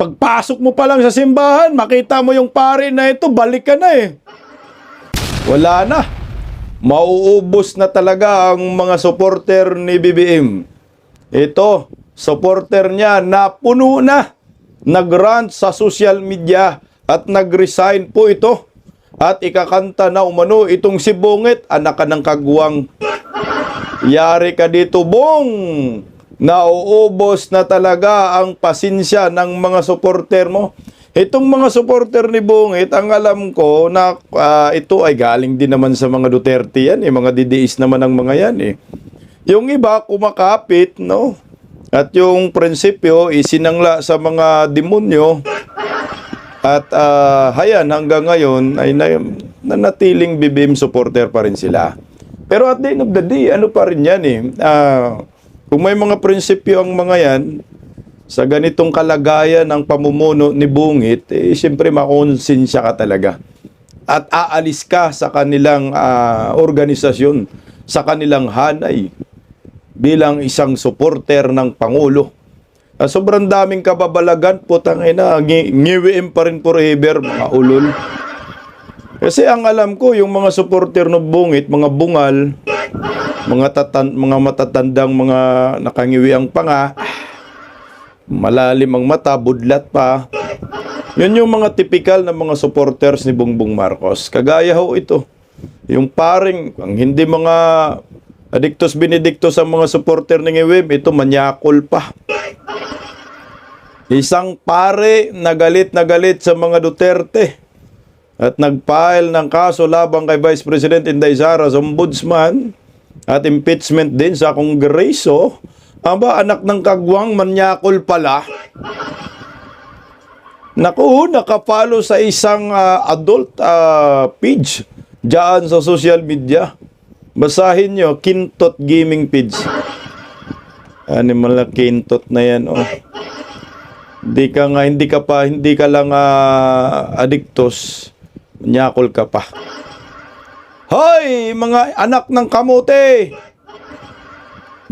Pagpasok mo pa lang sa simbahan, makita mo yung pare na ito, balik ka na eh. Wala na. Mauubos na talaga ang mga supporter ni BBM. Ito, supporter niya napuno na. Nagrant sa social media at nagresign po ito. At ikakanta na umano itong si Bungit, anak ka ng kagwang. Yari ka dito, Bong! Nauubos na talaga ang pasensya ng mga supporter mo. Itong mga supporter ni Bungit, ang alam ko na ito ay galing din naman sa mga Duterte yan, mga DDS naman ang mga yan eh. Yung iba kumakapit, no? At yung prinsipyo isinangla sa mga demonyo. At hayan, hanggang ngayon ay nanatiling BBM supporter pa rin sila. Pero at the end of the day, ano pa rin yan eh. Kung may mga prinsipyo ang mga yan, sa ganitong kalagayan ng pamumuno ni Bungit, eh, siyempre makonsensya ka talaga. At aalis ka sa kanilang organisasyon, sa kanilang hanay, bilang isang supporter ng Pangulo. Sobrang daming kababalagan, putang ina, ngiwiim pa rin forever, mga ulol. Kasi ang alam ko, yung mga supporter ng Bungit, mga bungal, mga matatandang mga nakangiwiang panga, malalim ang mata, budlat pa. Yun yung mga typical na mga supporters ni Bongbong Marcos. Kagaya ho ito. Yung paring, ang hindi mga adictos benedictos ang mga supporter ng Ngiwim, ito manyakol pa. Isang pare na galit sa mga Duterte at nag-file ng kaso labang kay Vice President Inday Sara sa Ombudsman at impeachment din sa Kongreso. Aba, anak ng kagwang, manyakol pala. Naku, nakapalo sa isang adult page dyan sa social media. Basahin nyo, Kintot Gaming page. Animal na Kintot na yan, oh. Hindi ka lang adiktos, manyakol ka pa. Hoy, mga anak ng kamote!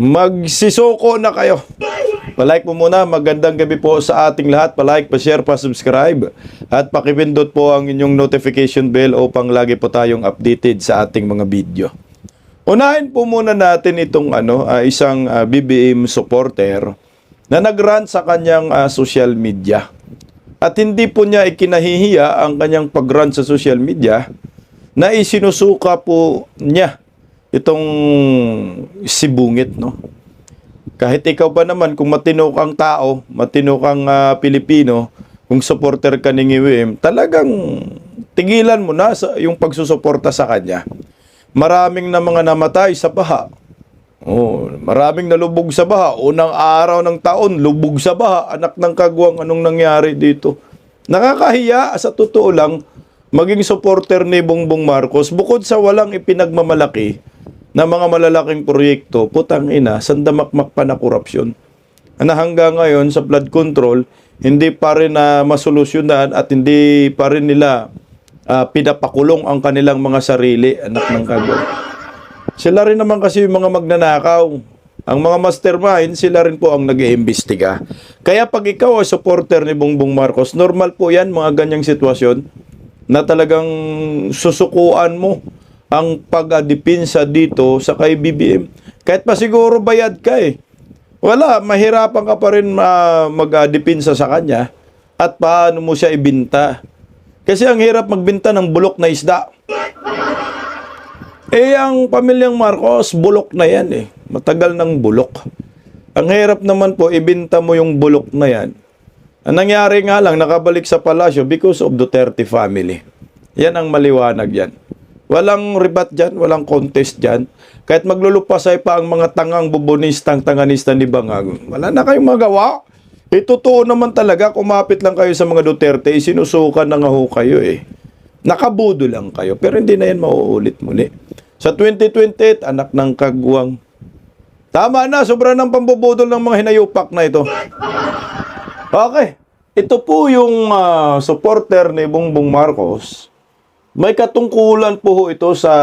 Magsisuko na kayo. Palike mo muna. Magandang gabi po sa ating lahat. Palike, pa-share, pa-subscribe. At pakipindot po ang inyong notification bell upang lagi po tayong updated sa ating mga video. Unahin po muna natin itong isang BBM supporter na nagrant sa kanyang social media. At hindi po niya ikinahihiya ang kanyang pag-rant sa social media na isinusuka po niya itong si Bungit, no? Kahit ikaw pa naman, kung matino kang tao, matino kang Pilipino, kung supporter ka ni Ngiwim, talagang tigilan mo na yung pagsusuporta sa kanya. Maraming na mga namatay sa baha. Oh, maraming nalubog sa baha. Unang araw ng taon, lubog sa baha. Anak ng kagwang, anong nangyari dito? Nakakahiya, sa totoo lang, maging supporter ni Bongbong Marcos, bukod sa walang ipinagmamalaki na mga malalaking proyekto, putang ina, sandamakmak pa na korupsyon. Na hanggang ngayon sa flood control, hindi pa rin na masolusyonan at hindi pa rin nila pinapakulong ang kanilang mga sarili, anak ng kagwang. Sila rin naman kasi yung mga magnanakaw. Ang mga mastermind, sila rin po ang nag-iimbestiga. Kaya pag ikaw ay supporter ni Bongbong Marcos, normal po yan, mga ganyang sitwasyon, na talagang susukuan mo ang pag-adipinsa dito sa kay BBM. Kahit pa siguro bayad ka eh. Wala, mahirapan ka pa rin mag-adipinsa sa kanya at paano mo siya ibinta. Kasi ang hirap magbinta ng bulok na isda. Eh, ang pamilyang Marcos, bulok na yan eh. Matagal ng bulok. Ang hirap naman po, ibinta mo yung bulok na yan. Ang nangyari nga lang, nakabalik sa palasyo because of Duterte family. Yan ang maliwanag yan. Walang ribat dyan, walang contest dyan. Kahit maglulupasay pa ang mga tangang bubonistang tanganista ni Bangag, wala na kayong magawa. Totoo naman talaga, kumapit lang kayo sa mga Duterte, sinusukan na nga ho kayo eh. Nakabudo lang kayo, pero hindi na yan mauulit muli. Sa 2028, anak ng kagwang. Tama na, sobra ng pambubudol ng mga hinayupak na ito. Okay, ito po yung supporter ni Bongbong Marcos. May katungkulan po ito sa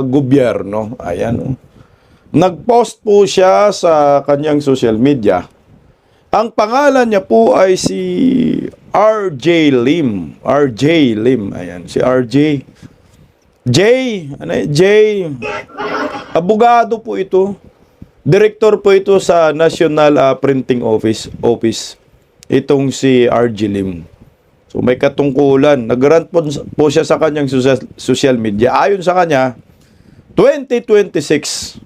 gobyerno. Ayan. Nag-post po siya sa kanyang social media Ang pangalan niya po ay si RJ Lim. RJ Lim. Ayan, si RJ. J. Abogado po ito. Direktor po ito sa National Printing Office. Itong si RJ Lim. So may katungkulan. Nag-rant po siya sa kanyang social media. Ayon sa kanya, 2026,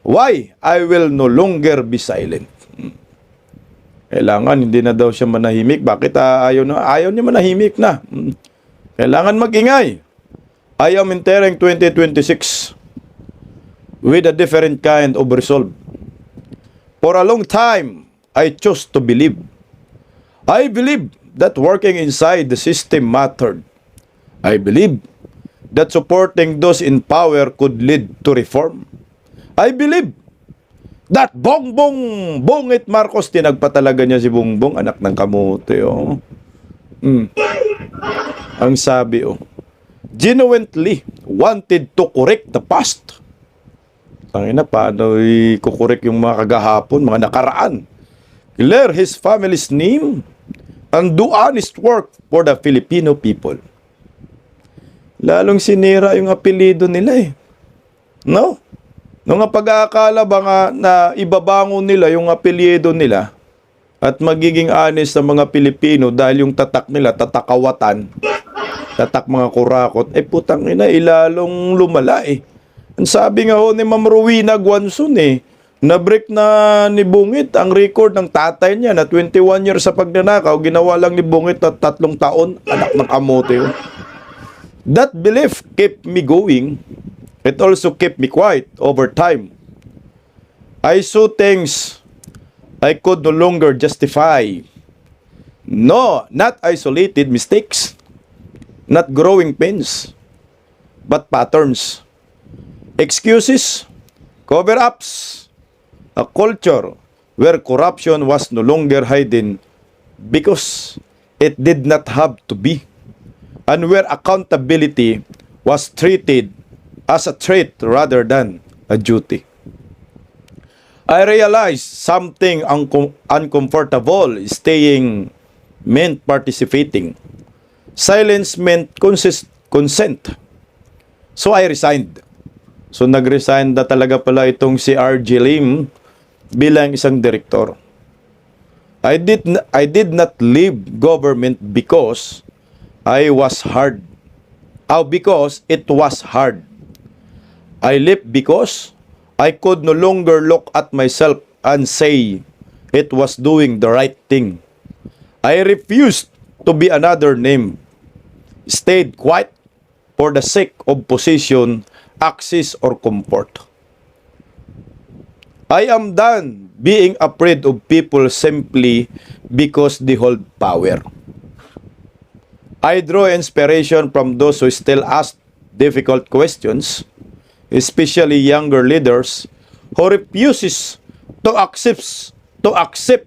why I will no longer be silent. Kailangan hindi na daw siya manahimik. Bakit ayaw niya manahimik na? Kailangan magingay. I am entering 2026 with a different kind of resolve. For a long time, I chose to believe. I believe that working inside the system mattered. I believe that supporting those in power could lead to reform. I believe that Bongbong Marcos, tinagpatalaga niya si Bongbong, anak ng kamote, oh. Ang sabi, genuinely wanted to correct the past. Tangina, paano i-correct yung mga kagahapon, mga nakaraan? Clear his family's name and do honest work for the Filipino people. Lalong sinira yung apelido nila No? Nung pag-aakala ba nga na ibabangon nila yung apelyido nila at magiging honest sa mga Pilipino dahil yung tatak nila, tatakawatan, tatak mga kurakot, putang ina, ilalong lumala Ang sabi nga ni Ma'am Rowena Guanzon na-break na ni Bungit ang record ng tatay niya na 21 years sa pagnanakaw, ginawa lang ni Bungit at 3 taon, anak ng kamote. That belief kept me going. It also kept me quiet over time. I saw things I could no longer justify. No, not isolated mistakes, not growing pains, but patterns, excuses, cover-ups, a culture where corruption was no longer hidden because it did not have to be, and where accountability was treated as a trait rather than a duty. I realized something uncomfortable. Staying meant participating. Silence meant consent. So I resigned. So nag-resign na talaga pala itong si RJ Lim bilang isang direktor. I did not leave government because I was hard. Because it was hard. I left because I could no longer look at myself and say it was doing the right thing. I refused to be another name. Stayed quiet for the sake of position, access, or comfort. I am done being afraid of people simply because they hold power. I draw inspiration from those who still ask difficult questions, especially younger leaders who refuses to accept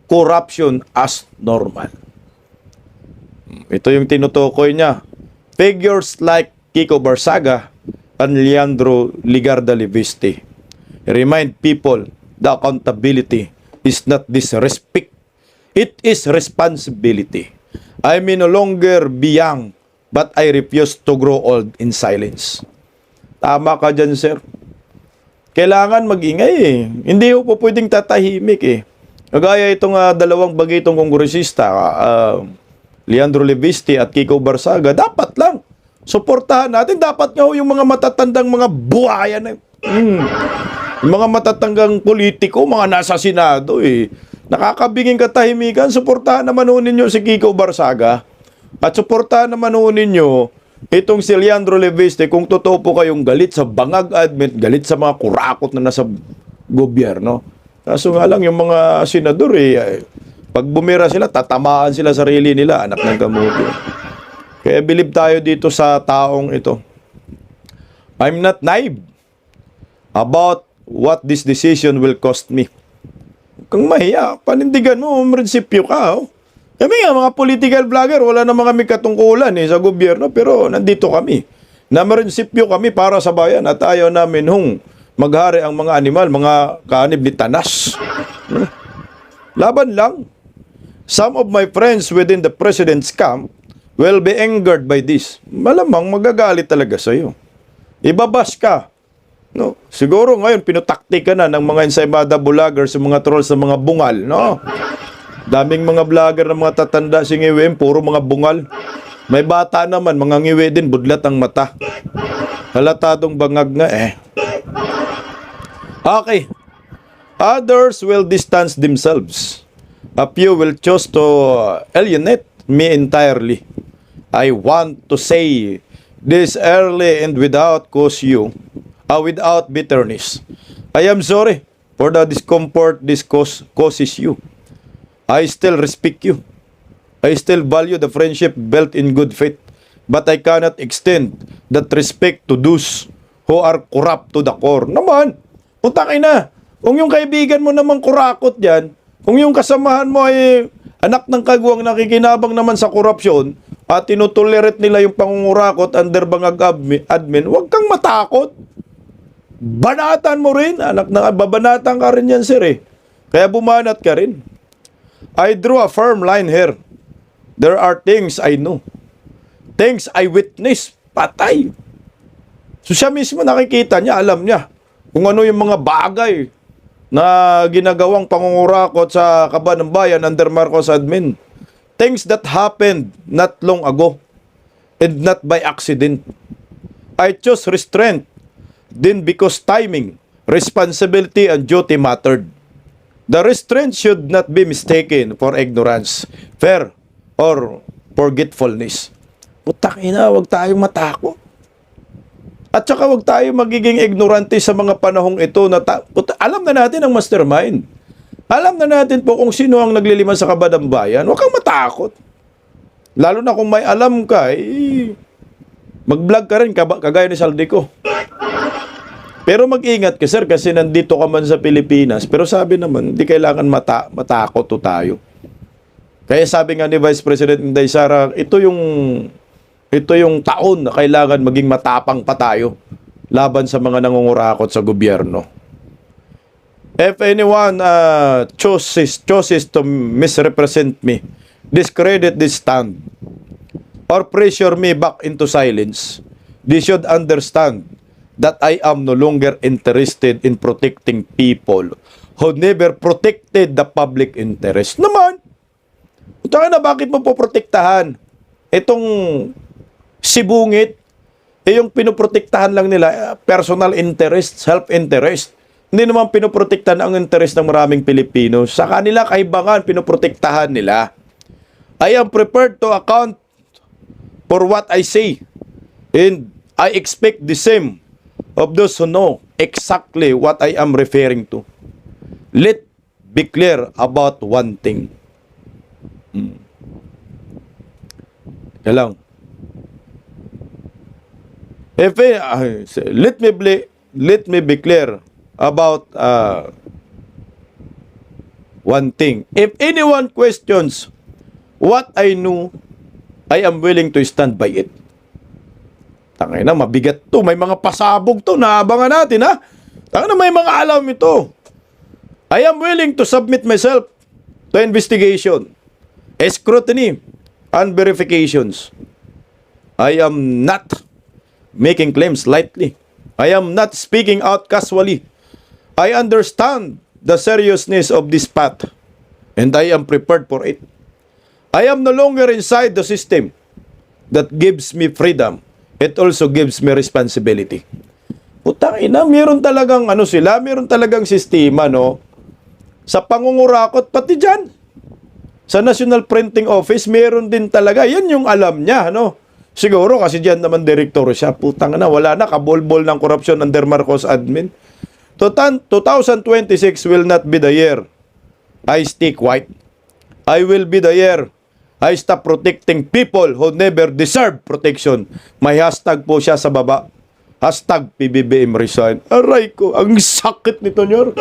corruption as normal. Ito yung tinutukoy niya. Figures like Kiko Barsaga and Leandro Ligarda Leviste remind people that accountability is not disrespect. It is responsibility. I may no longer be young, but I refuse to grow old in silence. Tama ka dyan, sir. Kailangan mag-ingay Hindi po pwedeng tatahimik Kagaya itong dalawang bagitong kongresista, Leandro Leviste at Kiko Barsaga, dapat lang suportahan natin. Dapat nga yung mga matatandang mga buhaya yung mga matatandang politiko, mga nasa Senado nakakabinging katahimikan. Suportahan naman ninyo si Kiko Barsaga at suportahan naman ninyo itong si Leandro Leviste kung totoo po kayong galit sa bangag admin, galit sa mga kurakot na nasa gobyerno. Kaso nga lang yung mga senador pag bumira sila, tatamaan sila sarili nila, anak ng kamote. Kaya believe tayo dito sa taong ito. I'm not naive about what this decision will cost me. Kung mahiya, panindigan mo, prinsipyo ka. Kami nga, mga political vlogger, wala naman kami katungkulan sa gobyerno, pero nandito kami. Namarinsipyo kami para sa bayan at ayaw namin maghari ang mga animal, mga kaanib ni Tanas. Laban lang. Some of my friends within the president's camp will be angered by this. Malamang magagalit talaga sa'yo. Ibabas ka. No? Siguro ngayon, pinutaktik ka na ng mga ensaymada vloggers, mga trolls sa mga bungal. No? Daming mga vlogger na mga tatanda si ngiwi, puro mga bungal. May bata naman, mga ngiwi din, budlat ang mata. Halatadong bangag nga eh. Okay. Others will distance themselves. A few will choose to alienate me entirely. I want to say this early and without without bitterness. I am sorry for the discomfort this causes you. I still respect you. I still value the friendship built in good faith. But I cannot extend that respect to those who are corrupt to the core. Naman, putang ina. Kung yung kaibigan mo naman kurakot yan, kung yung kasamahan mo ay anak ng kagwang nakikinabang naman sa korupsyon at tinutolerate nila yung pangungurakot under bangag admin, huwag kang matakot. Banatan mo rin. Anak na babanatan ka rin yan, sir eh. Kaya bumanat ka rin. I drew a firm line here. There are things I know. Things I witness. Patay. So siya mismo nakikita niya, alam niya kung ano yung mga bagay na ginagawang pangungurakot sa Kaban ng Bayan under Marcos admin. Things that happened not long ago and not by accident. I chose restraint din because timing, responsibility, and duty mattered. The restraint should not be mistaken for ignorance, fear, or forgetfulness. Putak ina, huwag tayong matakot. At saka huwag tayo magiging ignorante sa mga panahong ito na alam na natin ang mastermind. Alam na natin po kung sino ang nagliliman sa Kabadang Bayan. Huwag kang matakot. Lalo na kung may alam ka, mag-vlog ka rin kagaya ni Saldico. Pero mag-ingat ka, sir, kasi nandito ka man sa Pilipinas. Pero sabi naman, hindi kailangan matakot to tayo. Kaya sabi nga ni Vice President Inday Sara, ito yung taon na kailangan maging matapang pa tayo laban sa mga nangungurakot sa gobyerno. If anyone chooses to misrepresent me, discredit this stand, or pressure me back into silence, they should understand that I am no longer interested in protecting people who never protected the public interest. Naman, ito na bakit mo poprotektahan itong sibungit, yung pinoprotektahan lang nila, personal interest, self-interest. Hindi naman pinoprotektahan ang interest ng maraming Pilipino. Sa kanila, kaibangan, pinoprotektahan nila. I am prepared to account for what I say. And I expect the same of those who know exactly what I am referring to. Let be clear about one thing. Kaya lang. Let me be clear about one thing. If anyone questions what I know, I am willing to stand by it. Tangay na, mabigat to. May mga pasabog to. Naabangan natin, ha? Tangay na, may mga alam ito. I am willing to submit myself to investigation, scrutiny, and verifications. I am not making claims lightly. I am not speaking out casually. I understand the seriousness of this path, and I am prepared for it. I am no longer inside the system that gives me freedom. It also gives me responsibility. Putang ina, meron talagang meron talagang sistema, no? Sa pangungurakot, pati dyan. Sa National Printing Office, meron din talaga. Yan yung alam niya, no? Siguro kasi diyan naman direktor siya. Putang na, wala na, kabolbol ng korupsyon under Marcos admin. 2026 will not be the year I stay quiet. I will be the year I stop protecting people who never deserve protection. May hashtag po siya sa baba. Hashtag PBBM resign. Aray ko, ang sakit nito, Nyor.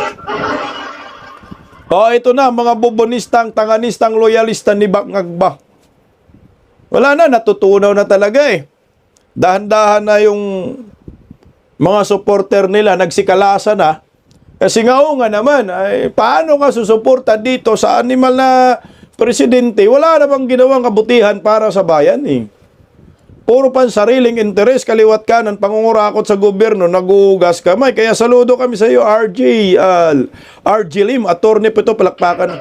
Ito na, mga bubonistang, tanganistang, loyalista ni Bakngagba. Wala na, natutunaw na talaga eh. Dahan-dahan na yung mga supporter nila, nagsikalasa na. Kasi nga oo nga naman, ay, paano ka susuporta dito sa animal na presidente? Wala namang ginawang kabutihan para sa bayan eh. Puro pan sariling interes, kaliwat kanan, pangungurakot sa gobyerno, nagugas kamay. Kaya saludo kami sa iyo, RJ Lim, attorney po ito, palakpakan.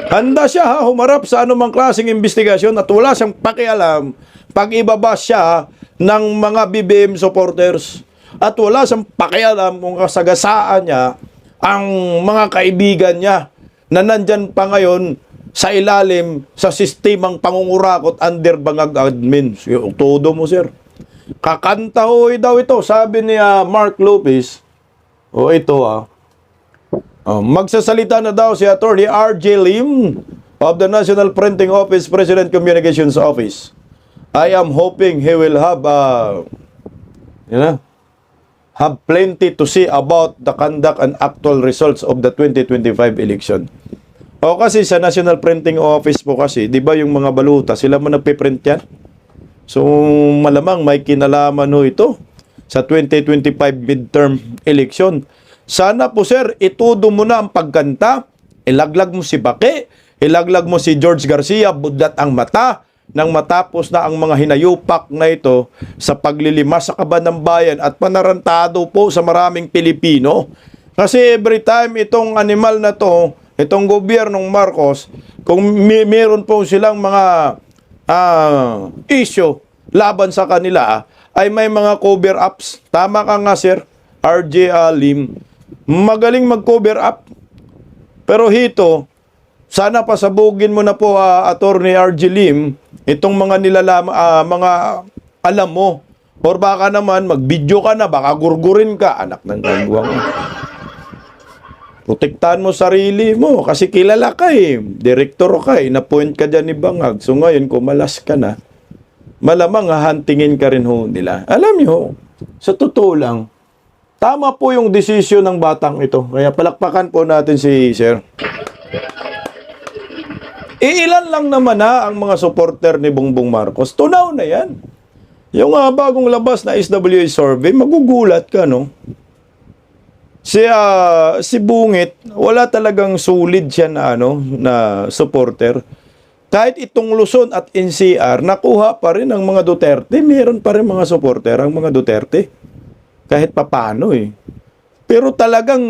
Handa siya humarap sa anumang klaseng investigasyon at wala siyang pakialam pag ibaba siya ng mga BBM supporters. At wala siyang pakialam kung kasagasaan niya ang mga kaibigan niya na nandyan pa ngayon sa ilalim sa sistemang pangungurakot under bangag admin. Todo mo, sir. Kakanta ho daw ito. Sabi ni Mark Lopez, magsasalita na daw si Attorney RJ Lim of the National Printing Office, President Communications Office. I am hoping he will have plenty to say about the conduct and actual results of the 2025 election. O kasi sa National Printing Office po kasi, di ba yung mga baluta, sila mo nagpiprint yan? So malamang may kinalaman ho ito sa 2025 midterm election. Sana po sir, itudo mo na ang pagkanta, ilaglag mo si Bake, ilaglag mo si George Garcia, budlat ang mata, nang matapos na ang mga hinayupak na ito sa paglilimas sa kaban ng bayan at panarantado po sa maraming Pilipino. Kasi every time itong animal na to, itong gobyernong Marcos, kung meron po silang mga issue laban sa kanila, ay may mga cover ups. Tama ka nga sir, RJ Lim. Magaling mag-cover up. Pero hito, sana pasabugin mo na po, Attorney RJ Lim, itong mga mga alam mo. Or baka naman, mag-video ka na, baka gurgurin ka, anak ng kagwang. Protektahan mo sarili mo kasi kilala ka eh. Direktor ka eh. Na-point ka dyan ni Bangag. So ngayon, kumalas ka na, malamang hahantingin ka rin ho nila. Alam nyo, sa totoo lang, tama po yung desisyon ng batang ito. Kaya palakpakan po natin si Sir. Ilan lang naman ang mga supporter ni Bongbong Marcos. Tunaw na yan. Yung bagong labas na SWA survey, magugulat ka, no? Si Bungit, wala talagang solid siya na supporter. Kahit itong Luzon at NCR, nakuha pa rin ang mga Duterte. Meron pa rin mga supporter ang mga Duterte. Kahit papano eh. Pero talagang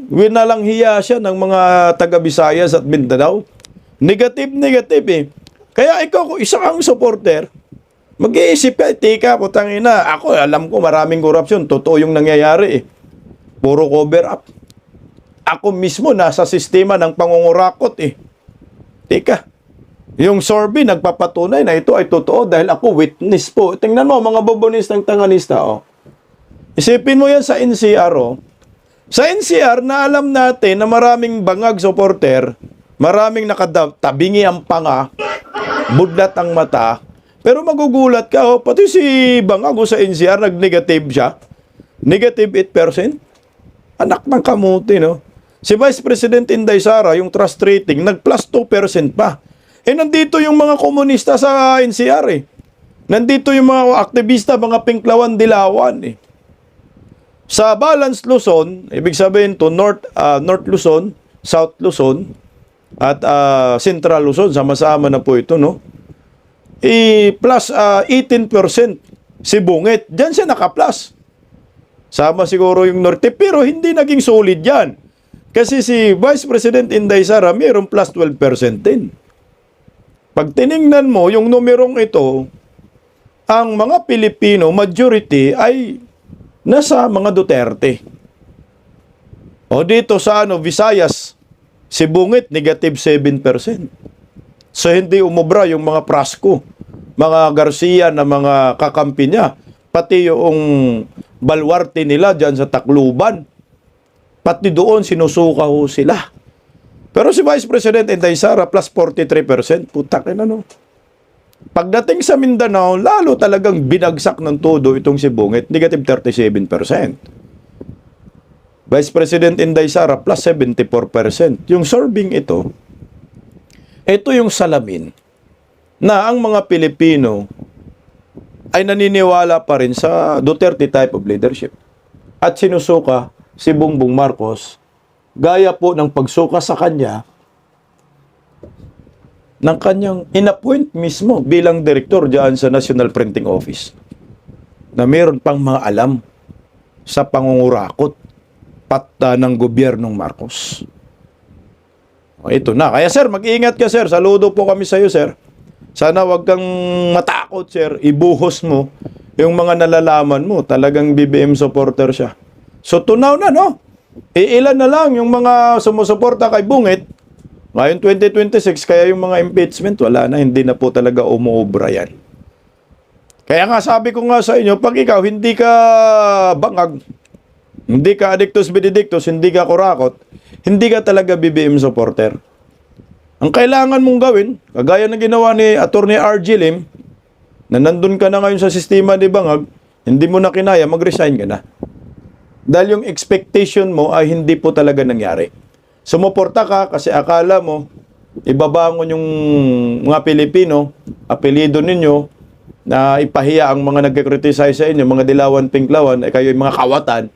winalanghiya siya ng mga taga-Visayas at Mindanao. Negative eh. Kaya ikaw, kung isa kang supporter, mag-iisip ka, tika, putangina, ako alam ko maraming korupsyon. Totoo yung nangyayari eh. Puro cover up. Ako mismo nasa sistema ng pangungurakot eh. Teka, yung survey nagpapatunay na ito ay totoo dahil ako witness po. Tingnan mo, mga bobonistang tanganista, oh. Isipin mo yan sa NCR, oh. Sa NCR, na alam natin na maraming bangag supporter, maraming nakatabingi ang panga, budlat ang mata, pero magugulat ka, oh, pati si Bangag sa NCR, nag-negative siya. Negative 8%. Anak ng kamuti, no? Si Vice President Inday Sara, yung trust rating, nag-plus 2% pa. Nandito yung mga komunista sa NCR, eh. Nandito yung mga aktivista, mga Pinklawan, Dilawan, eh. Sa Balance Luzon, ibig sabihin to North Luzon, South Luzon, at Central Luzon, sama-sama na po ito, no? Plus 18% si Bungit. Diyan siya naka-plus. Sama siguro yung Norte, pero hindi naging solid yan. Kasi si Vice President Inday Sara, mayroong plus 12% din. Pag tiningnan mo yung numerong ito, ang mga Pilipino, majority, ay nasa mga Duterte. O dito sa Visayas, si Bungit, negative 7%. So hindi umubra yung mga Prasco, mga Garcia na mga kakampi niya, pati yung balwarte nila dyan sa Tacloban. Pati doon sinusuka ho sila. Pero si Vice President Inday Sara plus 43%. Putak na no. Pagdating sa Mindanao, lalo talagang binagsak ng todo itong si Bungit. Negative 37%. Vice President Inday Sara plus 74%. Yung serving ito yung salamin na ang mga Pilipino ay naniniwala pa rin sa Duterte type of leadership at sinusuka si Bongbong Marcos, gaya po ng pagsuka sa kanya ng kanyang inappoint mismo bilang direktor diyan sa National Printing Office na meron pang mga alam sa pangungurakot ng gobyernong Marcos. Ito na. Kaya sir, mag-iingat ka sir. Saludo po kami sa iyo sir. Sana wag kang matakot sir. Ibuhos mo yung mga nalalaman mo. Talagang BBM supporter siya. So tunaw na no? Ilan na lang yung mga sumusuporta kay Bungit. Ngayon 2026, kaya yung mga impeachment, wala na. Hindi na po talaga umuobra yan. Kaya nga sabi ko nga sa inyo, pag ikaw hindi ka bangag, hindi ka addictus benedictus, hindi ka kurakot, hindi ka talaga BBM supporter. Ang kailangan mong gawin, kagaya na ginawa ni Atty. RG Lim, na nandun ka na ngayon sa sistema ni Bangag, hindi mo na kinaya, mag-resign ka na. Dahil yung expectation mo ay hindi po talaga nangyari. Sumuporta ka kasi akala mo, ibabangon yung mga Pilipino, apelido ninyo, na ipahiya ang mga nagkikriticize sa inyo, mga dilawan, pinklawan, ay kayo yung mga kawatan,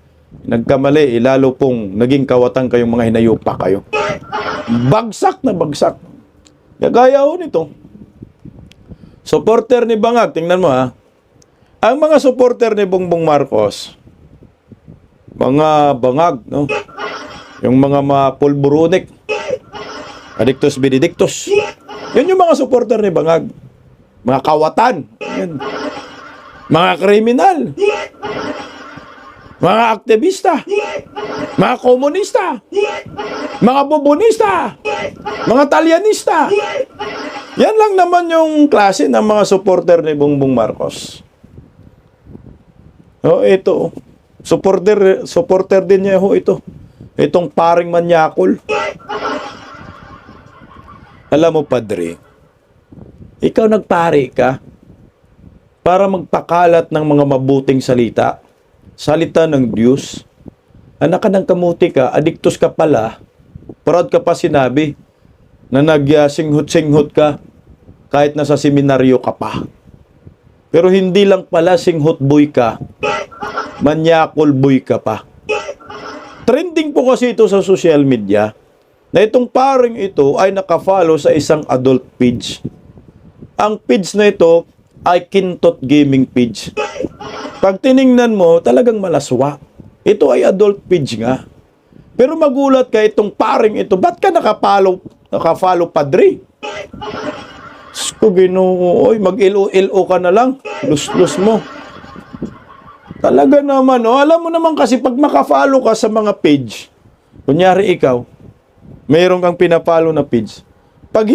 nagkamali, lalo pong naging kawatan kayong mga hinayupa kayo. Bagsak na bagsak. Kagaya ho nito. Supporter ni Bangag, tingnan mo ha. Ang mga supporter ni Bongbong Marcos, mga bangag, no? Yung mga mapulburunik, addictus benedictus. Yan yung mga supporter ni Bangag. Mga kawatan. Yan. Mga kriminal. Mga aktivista. Mga komunista. Mga bubonista. Mga talyanista. Yan lang naman yung klase ng mga supporter ni Bongbong Marcos. Oh, ito. Supporter din niya ho ito. Itong paring manyakol. Alam mo, padre, ikaw nagpari ka para magpakalat ng mga mabuting salita. Salita ng Diyos. Anak ka ng kamuti ka, addictus ka pala, proud ka pa sinabi na nag-singhot-singhot ka kahit nasa seminaryo ka pa. Pero hindi lang pala singhot boy ka, manyakol boy ka pa. Trending po kasi ito sa social media na itong paring ito ay nakafollow sa isang adult page. Ang page na ito ay Kintot Gaming page. Pag tiningnan mo, talagang malaswa. Ito ay adult page nga. Pero magulat ka itong paring ito, ba't ka nakafollow padre? Sko Ginoo, oy, mag-ilo-ilo ka na lang. Lus-lus mo. Talaga naman, oh. Alam mo naman kasi pag makafollow ka sa mga page, kunyari ikaw, mayroon kang pinapollow na page. Pag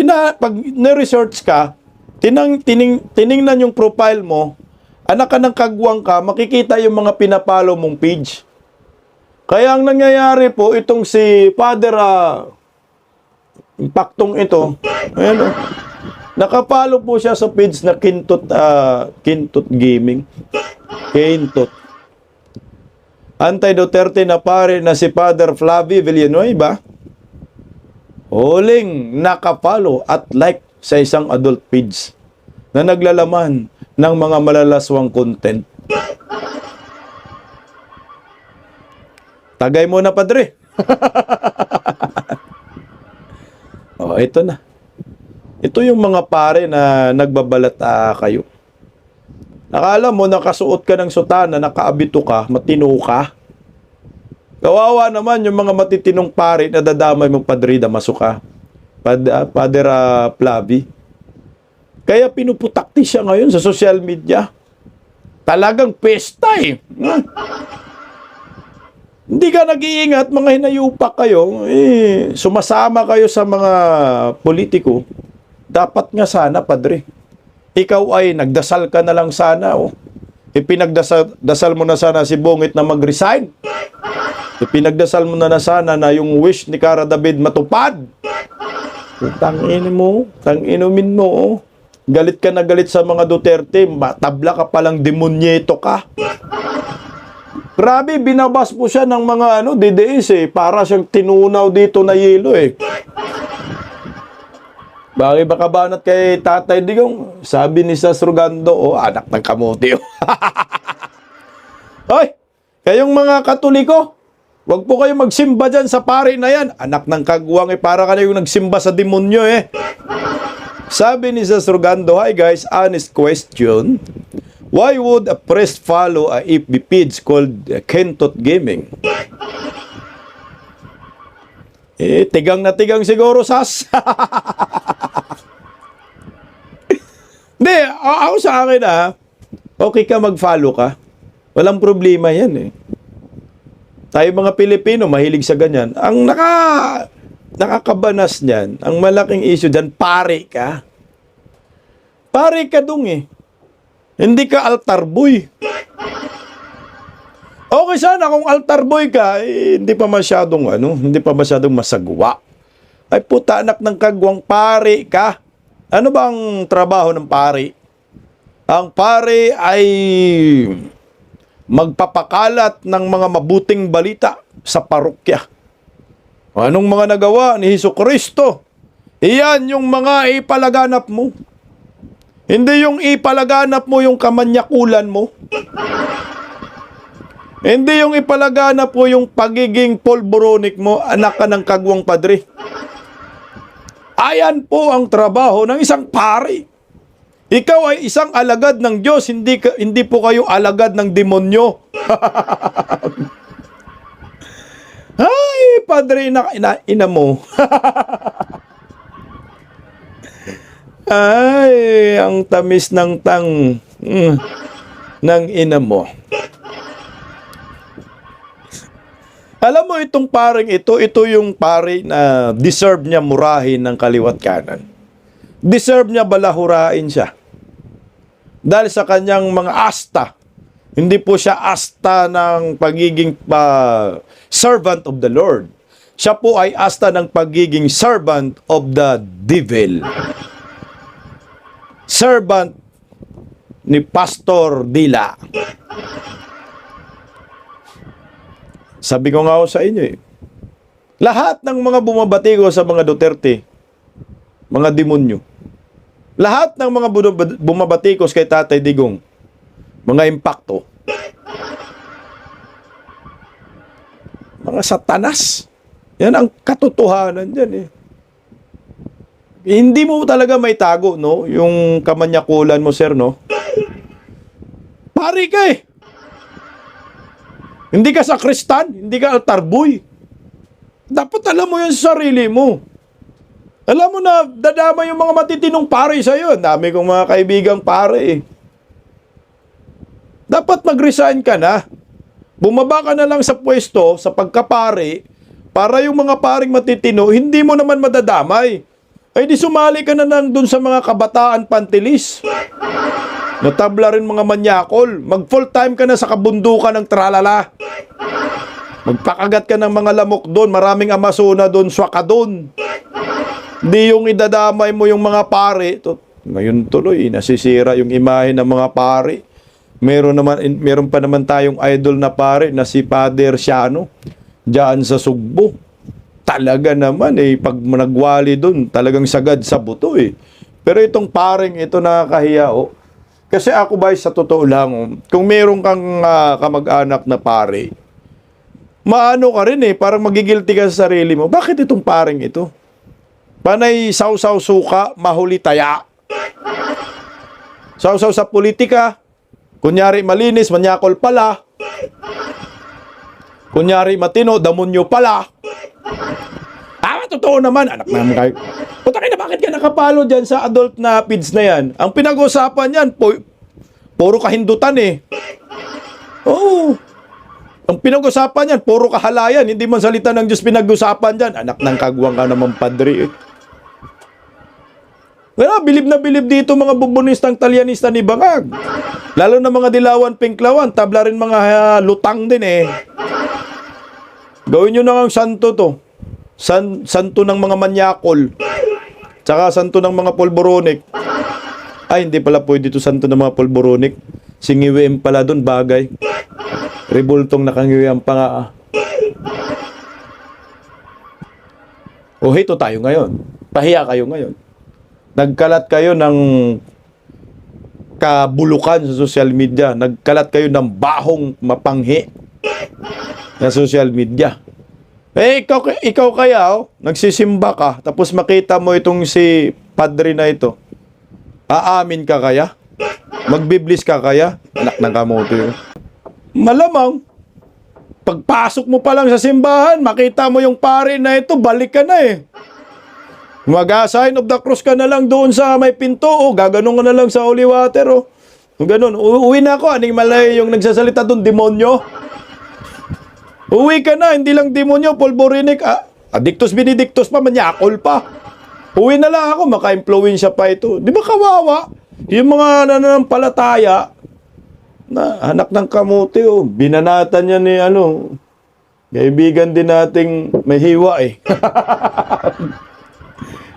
na-research ka, tiningnan yung profile mo, anak ka ng kagwang ka, makikita yung mga pinapollow mong page. Kaya ang nangyayari po, itong si Father Paktong ito, ayan oh, nakapollow po siya sa page na Kintot Gaming. Kintot. Anti-Duterte na pare na si Father Flavie Villanueva, huling nakapollow at like sa isang adult page na naglalaman ng mga malalaswang content. Tagay mo na, padre. Oh, ito na. Ito yung mga pare na nagbabalat kayo. Nakala mo, nakasuot ka ng sutana, nakaabito ka, matino ka. Kawawa naman yung mga matitinong pare na dadamay mong padre Damaso ka. Father Flavie. Kaya pinuputakti siya ngayon sa social media. Talagang pesta eh. Hindi ka nag-iingat, mga hinayupak kayo, sumasama kayo sa mga politiko. Dapat nga sana, padre, ikaw ay nagdasal ka na lang sana. Oh. Ipinagdasal mo na sana si Bungit na mag-resign. Ipinagdasal mo na sana na yung wish ni Cara David matupad. Tanginumin mo. Oh. Galit ka na galit sa mga Duterte, tabla ka palang demonyeto ka. Grabe, binabas po siya ng mga DDS eh. Para siyang tinunaw dito na yelo eh. Bakit baka banat kay Tatay Digong? Sabi ni Sasrugando, anak ng kamote. Hoy, kayong mga Katoliko, Huwag po kayo magsimba dyan sa pari na yan. Anak ng kagwang para kayong nagsimba sa demonyo Sabi ni Sir Surgando, hi guys, honest question. Why would a priest follow a FB page called Kentot Gaming? Tigang na tigang siguro, Sas. Hindi, ako sa akin okay ka mag-follow ka. Walang problema yan Tayo mga Pilipino, mahilig sa ganyan. Ang nakakabanas niyan, ang malaking issue dyan, pare ka. Pare ka dong Hindi ka altar boy. Okay sana kung altar boy ka, hindi pa masyadong masagwa. Ay puta, anak ng kagwang, pare ka. Ano bang trabaho ng pare? Ang pare ay magpapakalat ng mga mabuting balita sa parokya. Anong mga nagawa ni Hesukristo? Iyan yung mga ipalaganap mo. Hindi yung ipalaganap mo yung kamanyakulan mo. Hindi yung ipalaganap mo yung pagiging polboronic mo, anak ka ng kagwang padre. Ayan po ang trabaho ng isang pare. Ikaw ay isang alagad ng Diyos, hindi po kayo alagad ng demonyo. Ay, padre, ina mo. Ay, ang tamis ng ng ina mo. Alam mo itong paring ito yung pare na deserve niya murahin ng kaliwat kanan. Deserve niya balahurain siya. Dahil sa kanyang mga asta. Hindi po siya asta ng pagiging servant of the Lord. Siya po ay asta ng pagiging servant of the devil. Servant ni Pastor Dila. Sabi ko nga sa inyo lahat ng mga bumabatigo sa mga Duterte, mga demonyo. Lahat ng mga bumabatikos kay Tatay Digong, mga impakto, mga satanas. Yan ang katotohanan dyan Hindi mo talaga may tago, yung kamanyakulan mo, sir, Pari ka Hindi ka sakristan, hindi ka altar boy. Dapat alam mo yun sa sarili mo. Alam mo na, dadama yung mga matitinong pare sa'yo. Dami kong mga kaibigang pare Dapat mag-resign ka na. Bumaba ka na lang sa pwesto, sa pagkapare, para yung mga paring matitino, hindi mo naman madadamay. Ay di sumali ka na lang dun sa mga kabataan pantilis. Natabla rin mga manyakol. Mag full time ka na sa kabundukan ng tralala. Magpakagat ka ng mga lamok doon. Maraming Amazona doon, swaka doon. Di yung idadamay mo yung mga pare. Ngayon tuloy, nasisira yung imahe ng mga pare. Meron pa naman tayong idol na pare na si Father Siano. Diyan sa Sugbo. Talaga naman pag nagwali doon, talagang sagad sa buto Pero itong paring ito nakakahiya Kasi ako ba sa totoo lang, kung meron kang kamag-anak na pare, maano ka rin parang magigilty ka sa sarili mo. Bakit itong paring ito? Panay sausaw suka, mahuli taya. Sausaw sa politika, kunyari malinis, manyakol pala. Kunyari matino, damonyo pala. Totoo naman, anak naman kayo. Puta kayo na, bakit ka nakapalo dyan sa adult na feeds na yan? Ang pinag-usapan yan, puro kahindutan Oo. Ang pinag-usapan yan, puro kahalayan. Hindi man salita ng Diyos pinag-usapan dyan. Anak ng kagwang ka naman, padre Bilib na bilib dito mga bubunistang talyanista ni Bangag. Lalo na mga dilawan, pinklawan, tabla rin mga lutang din Gawin nyo na ang santo to. Santo ng mga manyakol. Tsaka santo ng mga polboronic. Ay, hindi pala pwede ito santo ng mga polboronic. Singiwim pala doon, bagay. Rebultong nakangiwim pa nga. Ito tayo ngayon. Pahiya kayo ngayon. Nagkalat kayo ng kabulukan sa social media. Nagkalat kayo ng bahong mapanghi. na social media. Eh, ikaw kaya, nagsisimba ka, tapos makita mo itong si padre na ito. Aamin ka kaya? Magbiblis ka kaya? Anak ng kamote. Malamang, pagpasok mo pa lang sa simbahan, makita mo yung pare na ito, balik ka na eh. Mag-sign of the cross ka na lang doon sa may pinto, gaganon ka na lang sa holy water, Ganon. Uwi na ako, aning malay yung nagsasalita doon, demonyo. Uwi ka na, hindi lang demonyo, pulburinik, addictus benedictus pa, manyakol pa. Uwi na lang ako, maka-impluensya pa ito. Di ba kawawa? Yung mga nananampalataya, na anak ng kamote, binanatan niya ni kaibigan din nating may hiwa eh.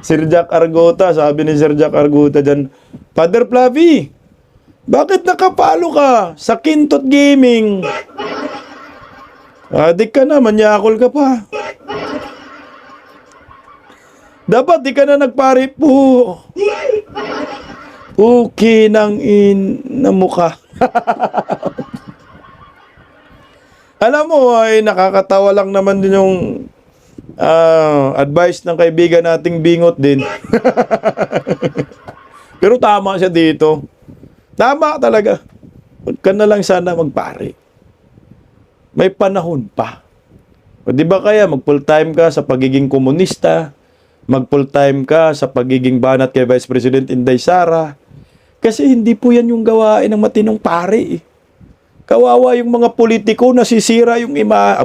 Sir Jack Arguta, sabi ni Sir Jack Arguta dyan, Father Flavi, bakit nakapalo ka sa Kintot Gaming? Adik ka na, manyakol ka pa. Dapat di ka na nagpari po. Kinang na mukha. Alam mo, ay nakakatawa lang naman din yung advice ng kaibigan nating bingot din. Pero tama siya dito. Tama talaga. Huwag ka na lang sana magpare. May panahon pa. O di ba kaya mag full time ka sa pagiging komunista, mag full time ka sa pagiging banat kay Vice President Inday Sara. Kasi hindi po yan yung gawain ng matinong pare eh. Kawawa yung mga politiko, nasisira yung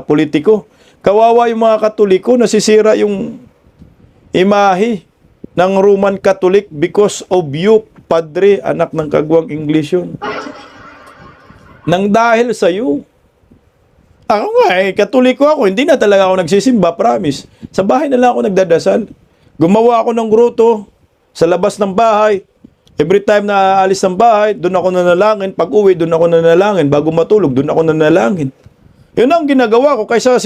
politiko. Kawawa yung mga Katoliko, nasisira yung imahe ng Roman Catholic because of you, padre, anak ng kagwang English yun. Nang dahil sa iyo. Ako nga Katoliko ako, hindi na talaga ako nagsisimba, promise. Sa bahay na lang ako nagdadasal. Gumawa ako ng groto sa labas ng bahay. Every time na aalis ng bahay, doon ako nanalangin. Pag uwi, doon ako nanalangin. Bago matulog, doon ako nanalangin. Yun ang ginagawa ko. Kaysa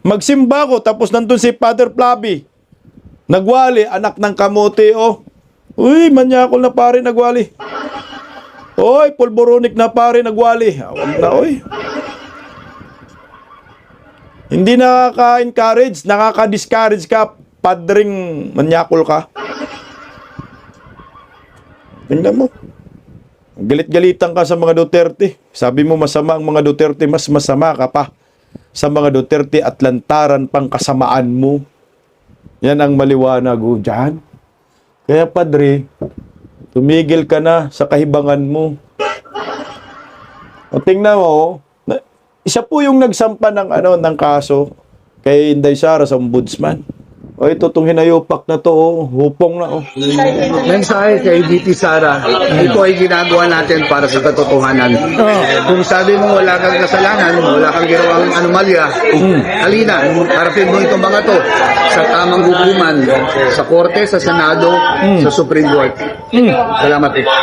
magsimba ko, tapos nandun si Father Flavi. Nagwali, anak ng kamote, Uy, manyakol na pare, nagwali. Oy, pulboronik na pare, nagwali. Huwag na, Hindi nakaka-encourage, nakaka-discourage ka, padring manyakol ka. Tingnan mo. Galit-galitan ka sa mga Duterte. Sabi mo masama ang mga Duterte, mas masama ka pa sa mga Duterte at lantaran pang kasamaan mo. Yan ang maliwanag dyan. Kaya padre, tumigil ka na sa kahibangan mo. O tingnan mo, isa po yung nagsampa ng kaso kay Inday Sara sa ombudsman. O ito itong hinayopak na to, hupong na. Mensahe kay VP Sara, ito ay ginagawa natin para sa katotohanan. Kung sabi mo wala kang kasalanan, wala kang ginawang anomalya, halina, harapin mo itong mga to sa tamang hukuman, sa Korte, sa Senado, sa Supreme Court. Salamat po.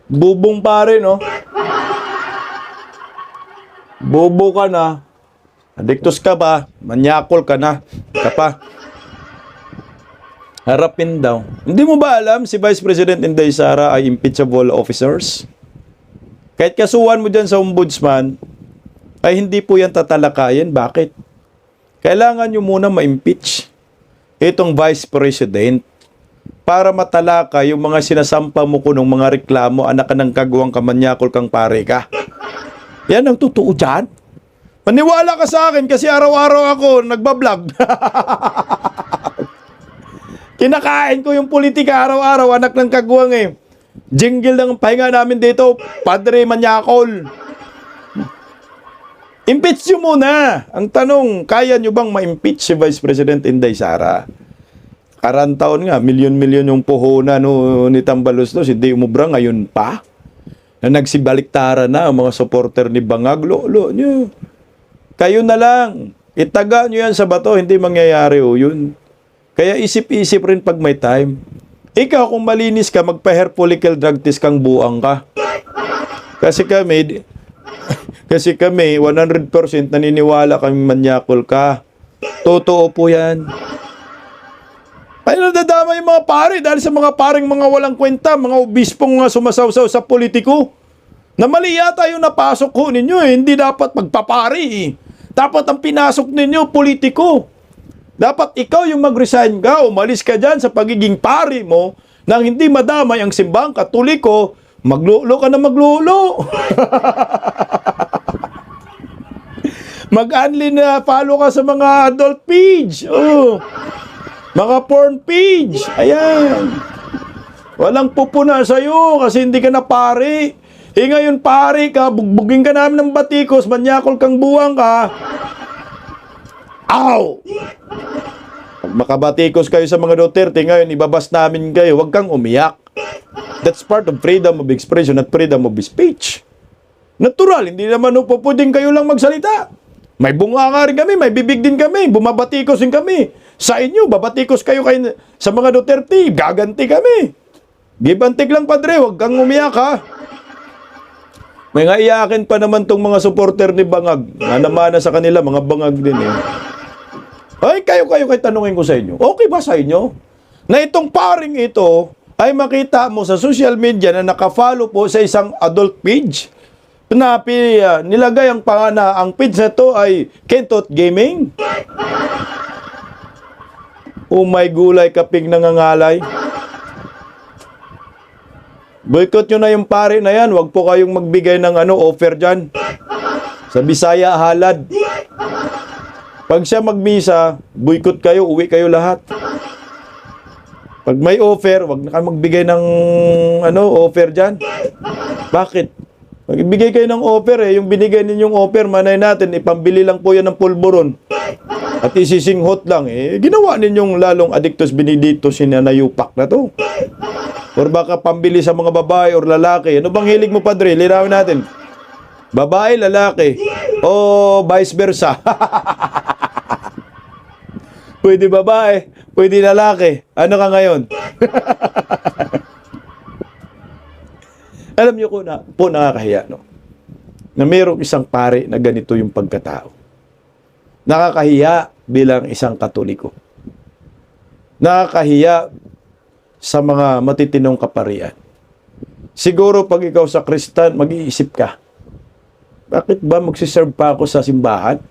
Bubong pare, no? Bobo ka na. Addictus ka ba? Manyakol ka na. Ka pa. Harapin daw. Hindi mo ba alam si Vice President Inday Sara ay impeachable officers? Kahit kasuhan mo dyan sa ombudsman, ay hindi po yan tatalakayin. Bakit? Kailangan nyo muna ma-impeach itong Vice President para matalaka yung mga sinasampa mo ko ng mga reklamo, anak ka ng kagawang kamanyakol kang pare ka. Yan ang totoo dyan. Maniwala ka sa akin kasi araw-araw ako nagbablog. Kinakain ko yung politika araw-araw, anak ng kagwang Jingle ng pahinga namin dito, Padre Manyakol. Impeach nyo muna. Ang tanong, kaya nyo bang ma-impeach si Vice President Inday Sara? Taon nga, milyon-milyon yung puhunan ni Tambaluslos, hindi umubra ngayon pa. Na nagsibaliktaran na ang mga supporter ni Bangag. Nyo. Kayo na lang. Itaga nyo yan sa bato, hindi mangyayari yun. Kaya isip-isip rin pag may time. Ikaw, kung malinis ka, magpa-hair follicle drug test kang buang ka. Kasi kami 100% naniniwala kami manyakol ka. Totoo po yan. Ay, nadadama yung mga pare dahil sa mga paring mga walang kwenta, mga obispong sumasawsaw sa politiko. Na mali yata yung napasok ko ninyo Hindi dapat magpapari Dapat ang pinasok ninyo, politiko. Dapat ikaw yung mag-resign ka, umalis ka dyan sa pagiging pari mo nang hindi madamay ang simbang Katoliko, maglulo ka na maglulo. Mag-unli na follow ka sa mga adult page. Oh. Mga porn page. Ayan. Walang pupuna sa'yo kasi hindi ka na pari. Ngayon pari ka, bugbugin ka namin ng batikos, manyakol kang buwang ka. Ow! Pag makabatikos kayo sa mga Duterte, ngayon ibabas namin kayo, huwag kang umiyak. That's part of freedom of expression at freedom of speech. Natural, hindi naman pwedeng kayo lang magsalita. May bunga nga rin kami, may bibig din kami, bumabatikos din kami. Sa inyo, babatikos kayo sa mga Duterte, gaganti kami. Give and take lang, padre, huwag kang umiyak ha. May nga iyakin pa naman tong mga supporter ni Bangag. Namana sa kanila, mga bangag din eh. Ay, kayo tanungin ko sa inyo. Okay ba sa inyo? Na itong paring ito ay makita mo sa social media na nakafollow po sa isang adult page na nilagay ang ang page na ito ay Kentot Gaming. Oh my gulay kaping nangangalay. Boycott nyo na yung pare na yan. Huwag po kayong magbigay ng offer dyan. Sa Bisaya, halad. Pag siya magmisa, boycott kayo, uwi kayo lahat. Pag may offer, wag na kayo magbigay ng offer dyan. Bakit? Magbigay kayo ng offer yung binigay ninyong offer, manay natin, ipambili lang po yan ng pulburon. At isisinghot lang, ginawa ninyong lalong adictus benedictus sinanayupak na to. Or baka pambili sa mga babae or lalaki. Ano bang hilig mo, padre? Linawin natin. Babae, lalaki. O vice versa. Pwede babae, pwede lalaki. Ano ka ngayon? Alam niyo po nakakahiya, no? Na mayroong isang pare na ganito yung pagkatao. Nakakahiya bilang isang Katoliko. Nakakahiya sa mga matitinong kaparian. Siguro pag ikaw sa Kristan, mag-iisip ka, bakit ba magsiserve pa ako sa simbahan?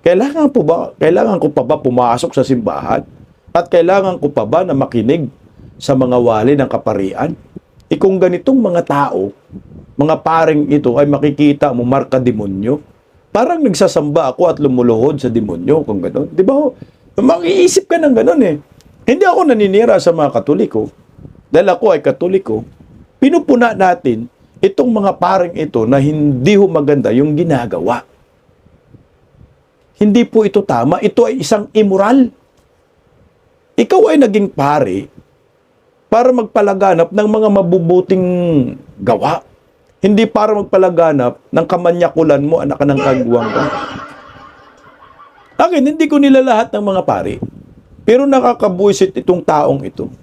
Kailangan ko pa ba pumasok sa simbahan? At kailangan ko pa ba na makinig sa mga wali ng kaparian? Kung ganitong mga tao, mga paring ito ay makikita mo marka demonyo, parang nagsasamba ako at lumuluhod sa demonyo kung gano'n. Di ba? Mag-iisip ka ng gano'n eh. Hindi ako naninira sa mga Katoliko. Dahil ako ay Katoliko, pinupuna natin itong mga paring ito na hindi maganda yung ginagawa. Hindi po ito tama. Ito ay isang immoral. Ikaw ay naging pare para magpalaganap ng mga mabubuting gawa. Hindi para magpalaganap ng kamanyakulan mo, anak ng kagwang ka. Akin, hindi ko nila lahat ng mga pare. Pero nakakabuisit itong taong ito.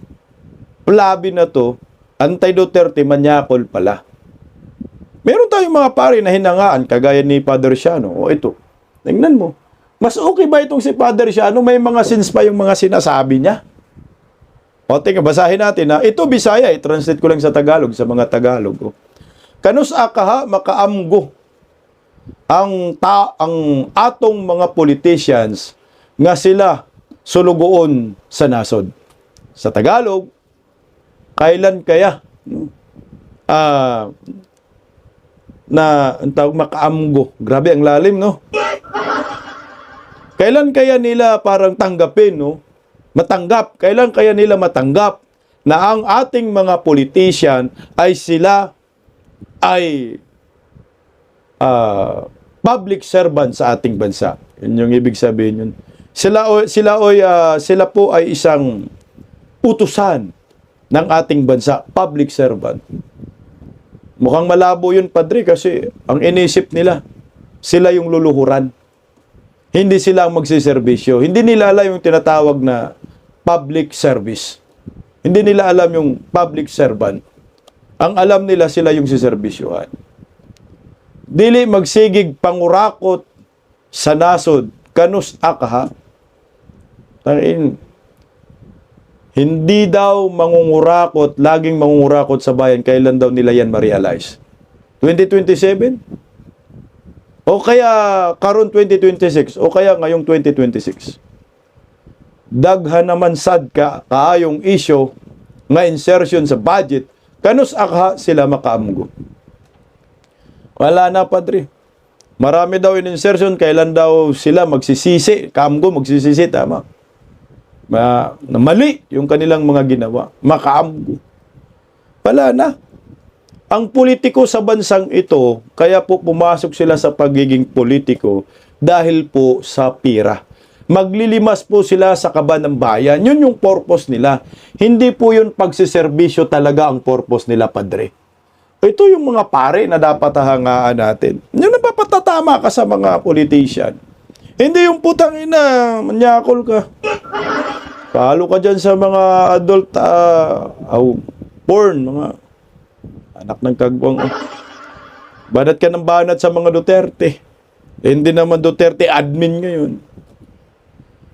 Plabi na to, anti-Duterte, manyakol pala. Meron tayong mga pare na hinangaan, kagaya ni Father Siano. O ito, tingnan mo. Mas okay ba itong si Father Siano? May mga sins pa yung mga sinasabi niya. O, tingnan, basahin natin ha. Ito Bisaya, i-translate ko lang sa Tagalog, sa mga Tagalog. Kanus akaha makaamgo ang atong mga politicians nga sila sulugoon sa nasod. Sa Tagalog, kailan kaya ang tawag makaamgo. Grabe ang lalim, no? Kailan kaya nila parang tanggapin, no? Matanggap. Kailan kaya nila matanggap na ang ating mga politician ay sila ay public servant sa ating bansa. Yun yung ibig sabihin yun. Sila po ay isang utusan ng ating bansa, public servant. Mukhang malabo yun, padre, kasi ang inisip nila, sila yung luluhuran. Hindi sila ang magsiservisyo. Hindi nila alam yung tinatawag na public service. Hindi nila alam yung public servant. Ang alam nila, sila yung siservisyuhan. Dili magsigig pangurakot sa nasod, kanus akaha. Hindi daw mangungurakot, laging mangungurakot sa bayan, kailan daw nila yan ma-realize? 2027? O o kaya karon 2026, o kaya ngayong 2026. Daghan naman sad kaayong issue nga insertion sa budget, kanus akha sila makaamgo. Wala na, Padre. Marami daw in insertion, kailan daw sila magsisisi, kaamgo magsisisi, tama. Na mali yung kanilang mga ginawa, makaamgo. Wala na. Ang politiko sa bansang ito, kaya po pumasok sila sa pagiging politiko dahil po sa pira. Maglilimas po sila sa kaba ng bayan. Yun yung purpose nila. Hindi po yun pagsiservisyo talaga ang purpose nila, Padre. Ito yung mga pare na dapat hangaan natin. Yung napapatatama ka sa mga politician. Hindi yung putang ina, manyakol ka. Palo ka dyan sa mga adult porn, mga anak ng kagwang. Banat ka ng banat sa mga Duterte. Hindi naman Duterte admin ngayon.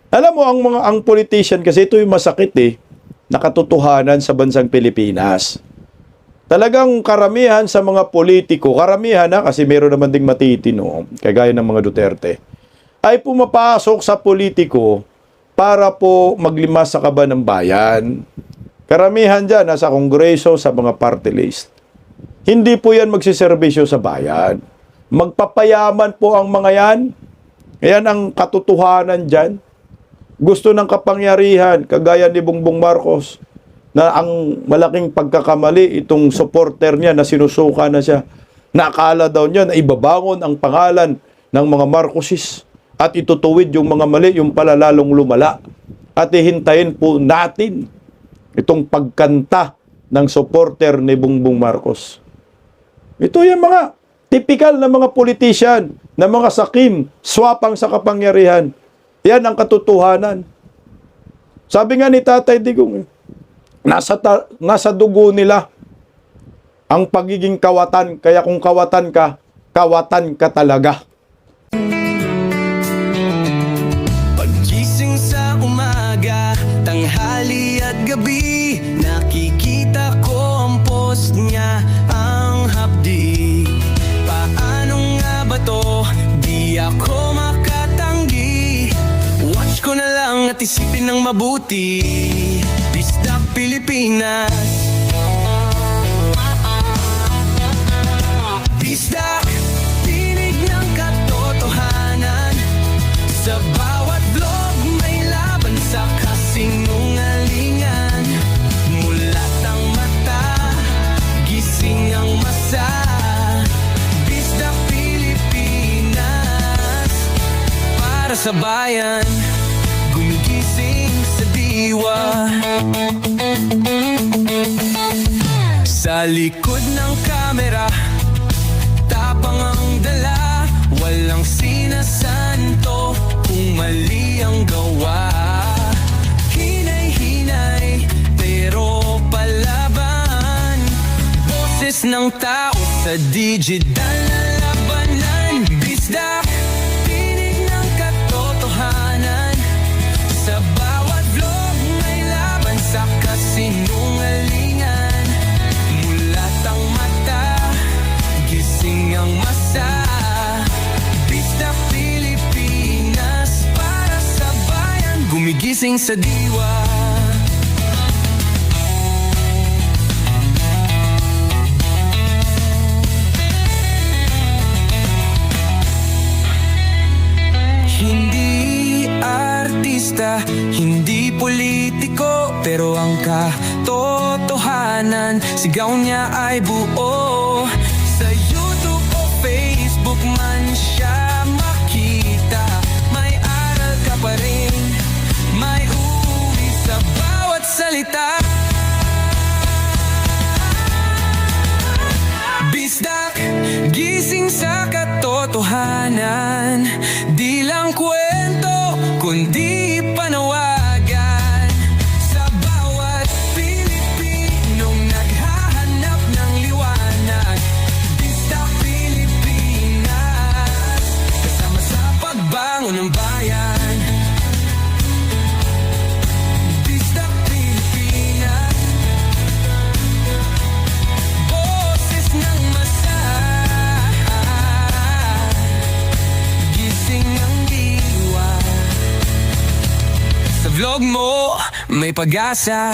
Alam mo, ang politician, kasi ito yung masakit nakatotohanan sa bansang Pilipinas. Talagang karamihan sa mga politiko, karamihan kasi meron naman ding matitino, kagaya ng mga Duterte, ay pumapasok sa politiko para po maglimas sa kaba ng bayan. Karamihan dyan nasa kongreso, sa mga party list. Hindi po yan magsiservisyo sa bayan. Magpapayaman po ang mga yan. Yan ang katotohanan dyan. Gusto ng kapangyarihan, kagaya ni Bongbong Marcos, na ang malaking pagkakamali, itong supporter niya na sinusuka na siya, nakala daw niya na ibabangon ang pangalan ng mga Marcosis at itutuwid yung mga mali, yung pala lalong lumala. At ihintayin po natin itong pagkanta ng supporter ni Bongbong Marcos. Ito yung mga typical na mga politician, na mga sakim, swapang sa kapangyarihan. Yan ang katotohanan. Sabi nga ni Tatay Digong, nasa dugo nila ang pagiging kawatan. Kaya kung kawatan ka talaga. Paggising sa umaga, tanghali at gabi, nakikita ko ang post niya, ang hapdi. Paano nga ba to? Di ako makatanggi. Watch ko na lang at isipin ng mabuti. Bisdak Pilipinas. Bisdak, tinig ng katotohanan. Sa bawat vlog may laban sa kasinungalingan. Mulat ang mata, gising ang masa. Bisdak Pilipinas. Para sa bayan, gumigising sa diwa. Sa likod ng kamera, tapang ang dala, walang sinasanto kung mali ang gawa. Hinay-hinay, pero palaban. Boses ng tao sa digital na labanan. Bisdak, tinig ng katotohanan. Sa bawat vlog may laban sa kasinungalingan. Mulat ang mata, gising ang masa. Bisdak Pilipinas, para sa bayan, gumigising sa diwa. Hindi artista, hindi politiko, pero ang katotohanan, sigaw niya ay buo. Sa YouTube o Facebook man siya makita, may aral ka pa rin, may uwi sa bawat salita. Bisdak, gising sa katotohanan. Di lang kwento, kundi panawagan. Sa bawat Pilipinong naghahanap ng liwanag. Bisdak Pilipinas, kasama sa pagbangon ng bayan. Bisdak Pilipinas, boses ng masa. ilog mo, may pag-asa.